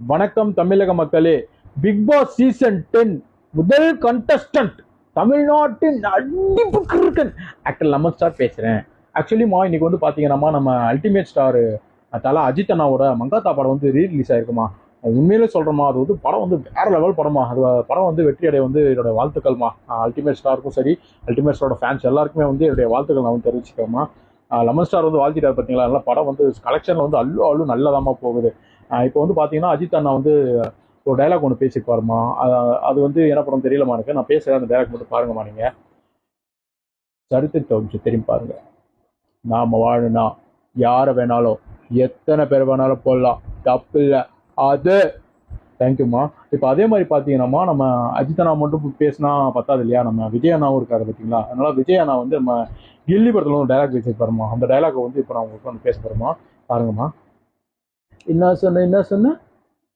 வணக்கம் தமிழக மக்களே. பிக் பாஸ் சீசன் 10 முதல் கண்டஸ்டன்ட் தமிழ்நாட்டின் அடிப்பு கிறுக்கன் ஆக்டர் லெமன் ஸ்டார் பேசுறேன். ஆக்சுவலிமா இன்னைக்கு வந்து பாத்தீங்கன்னா நம்ம அல்டிமேட் ஸ்டார் தலா அஜித் அண்ணாவோட மங்காத்தா படம் வந்து ரீரிலீஸ் ஆயிருக்குமா. உண்மையிலே சொல்றோமா, அது வந்து படம் வந்து வேற லெவல் படமா. அது படம் வந்து வெற்றி அடைய வந்து என்னோட வாழ்த்துக்கள்மா. அல்டிமேட் ஸ்டாருக்கும் சரி, அல்டிமேட் ஸ்டாரோட ஃபேன்ஸ் எல்லாருக்குமே வந்து என்னுடைய வாழ்த்துக்கள் நான் வந்து தெரிவிச்சுக்கிறேமா. லெமன் ஸ்டார் வந்து வாழ்த்திட்டார் பார்த்தீங்களா. அதனால படம் வந்து கலெக்ஷன்ல வந்து அள்ளு நல்லதாமா போகுது. இப்போ வந்து பார்த்தீங்கன்னா அஜித் அண்ணா வந்து ஒரு டைலாக் ஒன்று பேசியிருப்பாருமா. அது வந்து என்ன படம் தெரியலமா எனக்கு. நான் பேசுகிறேன், அந்த டைலாக் மட்டும் பாருங்கம்மா. நீங்கள் சரித்திரத்தை கொஞ்சம் திரும்பி பாருங்க. நாம் வாழணும்னா யாரை வேணாலும் எத்தனை பேர் வேணாலும் போடலாம், தப்பு இல்லை. அது தேங்க்யூம்மா. இப்போ அதே மாதிரி பார்த்தீங்கன்னாம்மா, நம்ம அஜித் அண்ணா மட்டும் பேசினா பத்தாது இல்லையா, நம்ம விஜய் அண்ணாவும் இருக்காரு பார்த்தீங்களா. அதனால விஜய் அண்ணா வந்து நம்ம கில்லி படத்தில் ஒரு டைலாக் பேசியிருப்பாருமா. அந்த டைலாக் வந்து இப்போ நான் உங்களுக்கு வந்து பேச போகிறோமா, பாருங்கம்மா. என்ன சொன்ன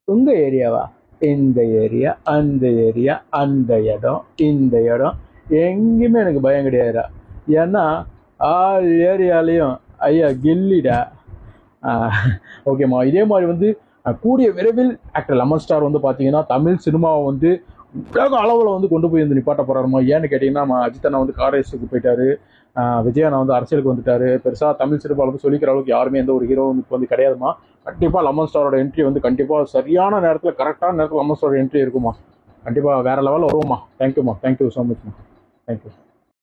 உங்க ஏரியாவா? இந்த ஏரியா, அந்த ஏரியா, அந்த இடம், இந்த இடம், எங்கேயுமே எனக்கு பயம் கிடையாதுடா. ஏன்னா ஆல் ஏரியாலையும் ஐயா கில்லிடா. ஓகேம்மா. இதே மாதிரி வந்து கூடிய விரைவில் ஆக்டர் லெமன் ஸ்டார் வந்து பார்த்தீங்கன்னா தமிழ் சினிமாவை வந்து உலக அளவில் வந்து கொண்டு போய் வந்து நிப்பாட்ட போறாருமா. ஏன்னு கேட்டிங்கன்னா அஜித் அண்ணா வந்து கார் ரேஸுக்கு போயிட்டாரு, விஜய் அண்ணா வந்து அரசியலுக்கு வந்துட்டாரு. பெருசாக தமிழ் சினிமாவில் வந்து சொல்லிக்கிற அளவுக்கு யாருமே எந்த ஒரு ஹீரோவுக்கு வந்து கிடையாதுமா. கண்டிப்பாக லெமன் ஸ்டாரோட என்ட்ரி வந்து கண்டிப்பாக சரியான நேரத்தில் கரெக்டான நேரத்தில் லெமன் ஸ்டாரோட என்ட்ரி இருக்குமா. கண்டிப்பாக வேற லெவலில் வருவோம்மா. தேங்க்யூம்மா. தேங்க்யூ ஸோ மச்மா. தேங்க்யூ.